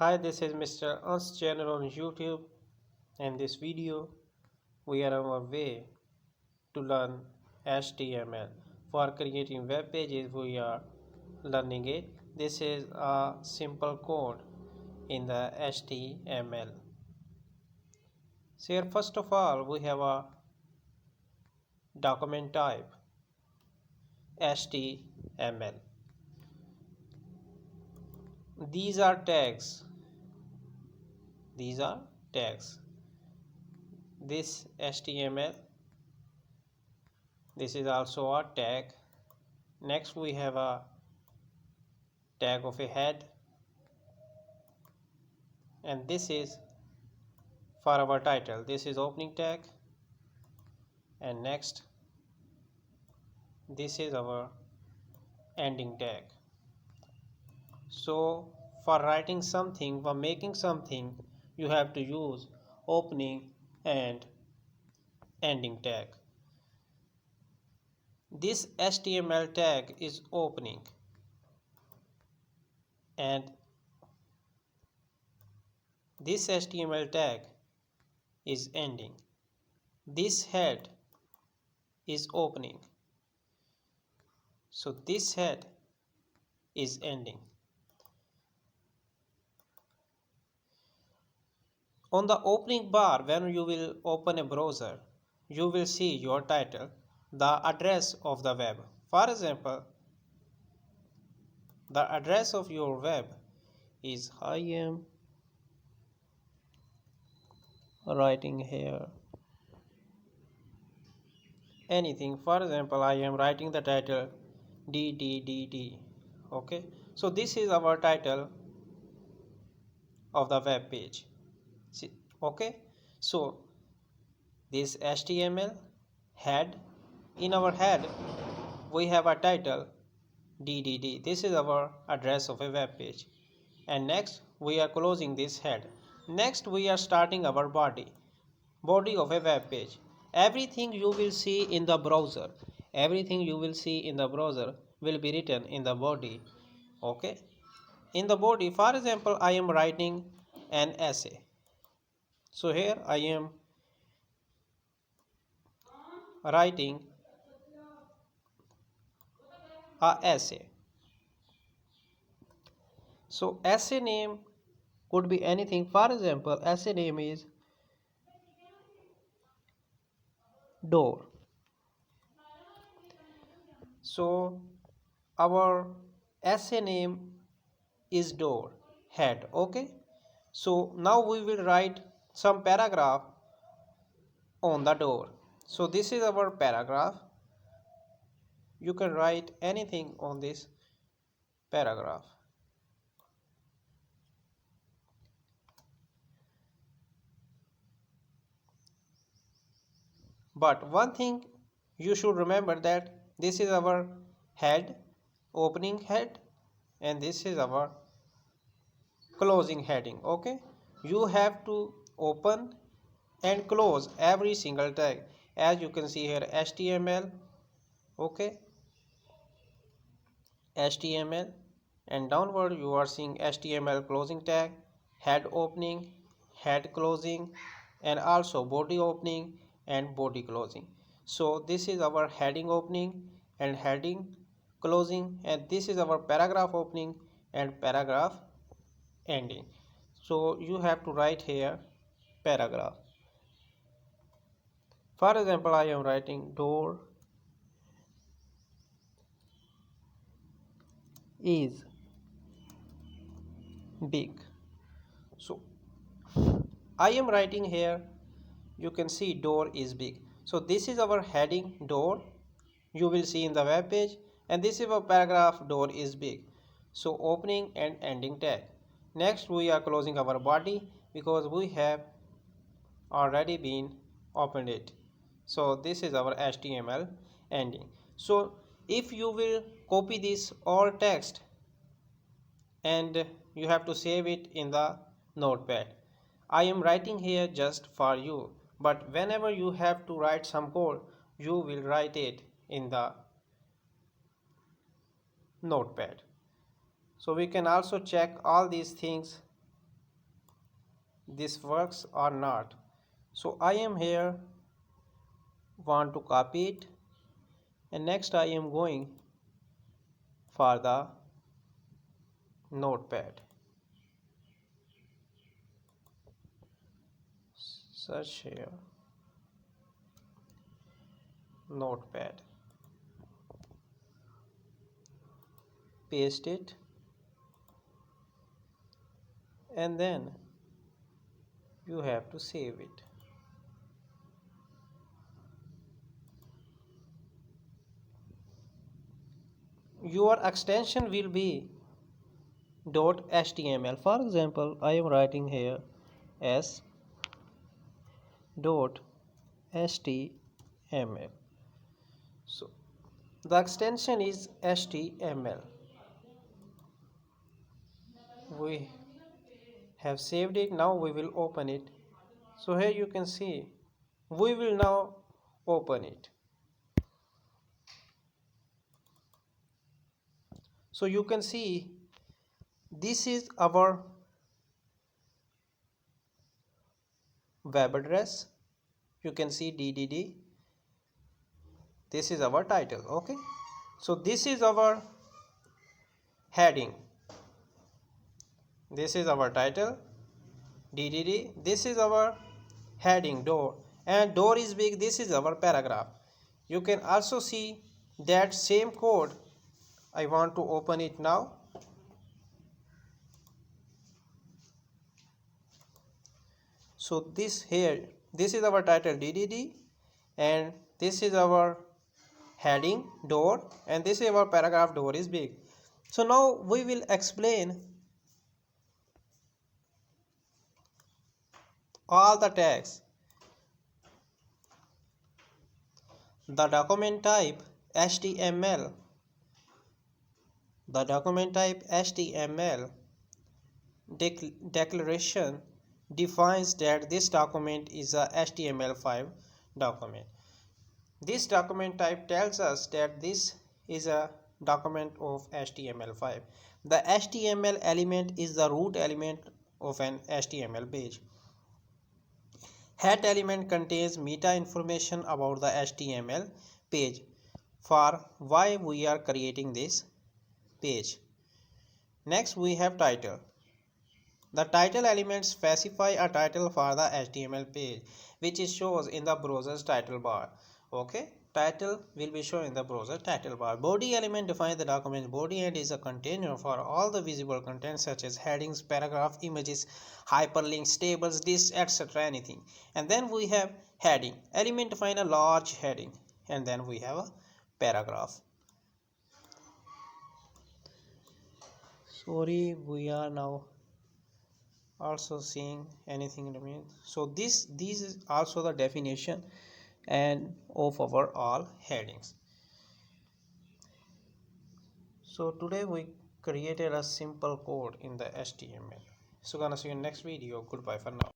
Hi, this is Mr. Ans channel on YouTube. In this video, we are on our way to learn HTML. For creating web pages, we are learning it. This is a simple code in the HTML. So here, first of all, we have a document type HTML. These are tags. These are tags. This HTML. This is also a tag. Next we have a tag of a head, and this is for our title. This is opening tag, and next this is our ending tag. So for writing something, for making something, you have to use opening and ending tag. This HTML tag is opening and this HTML tag is ending. This head is opening, so this head is ending. On the opening bar, when you will open a browser, you will see your title, the address of the web. For example, the address of your web is I am writing here anything. For example, I am writing the title DDDD. Okay, so this is our title of the web page. See, okay, so this HTML head, in our head we have a title DDD. This is our address of a web page, and next we are closing this head. Next we are starting our body of a web page. Everything you will see in the browser, will be written in the body. Okay, in the body, for example, I am writing an essay, so here I am writing a essay. So essay name could be anything. For example, essay name is door. So our essay name is door head. Okay, so now we will write some paragraph on the door. So this is our paragraph. You can write anything on this paragraph. But one thing you should remember, that this is our head, opening head, and this is our closing heading. Okay, you have to open and close every single tag. As you can see here, HTML. Okay, HTML, and downward you are seeing HTML closing tag, head opening, head closing, and also body opening and body closing. So this is our heading opening and heading closing, and this is our paragraph opening and paragraph ending. So you have to write here paragraph. For example, I am writing door is big. So I am writing here, you can see door is big. So this is our heading door, you will see in the web page, and this is our paragraph door is big. So opening and ending tag. Next we are closing our body because we have already been opened it. So this is our HTML ending. So if you will copy this all text and you have to save it in the notepad. I am writing here just for you, but whenever you have to write some code, you will write it in the notepad. So we can also check all these things this works or not. So I am here, want to copy it, and next I am going for the notepad. Search here, notepad, paste it, and then you have to save it. Your extension will be .html. For example, I am writing here s .html. So the extension is html. We have saved it. Now we will open it. So here you can see we will now open it. So you can see this is our web address. You can see DDD. This is our title. Okay, so this is our heading. This is our title, DDD. This is our heading, door, and door is big. This is our paragraph. You can also see that same code. I want to open it now. So this here, this is our title, DDD, and this is our heading, door, and this is our paragraph, door is big. So now we will explain all the tags. The document type HTML. The document type HTML declaration defines that this document is a HTML5 document. This document type tells us that this is a document of HTML5. The HTML element is the root element of an HTML page. Head element contains meta information about the HTML page for why we are creating this page. Next we have title. The title element specify a title for the HTML page which is shows in the browser's title bar. Okay, title will be shown in the browser title bar. Body element defines the document body and is a container for all the visible content such as headings, paragraph, images, hyperlinks, tables, lists, etc. anything. And then we have heading. Element define a large heading, and then we have a paragraph. Sorry, we are now also seeing anything remain. So this is also the definition and of our all headings. So today we created a simple code in the HTML. So gonna see you in next video. Goodbye for now.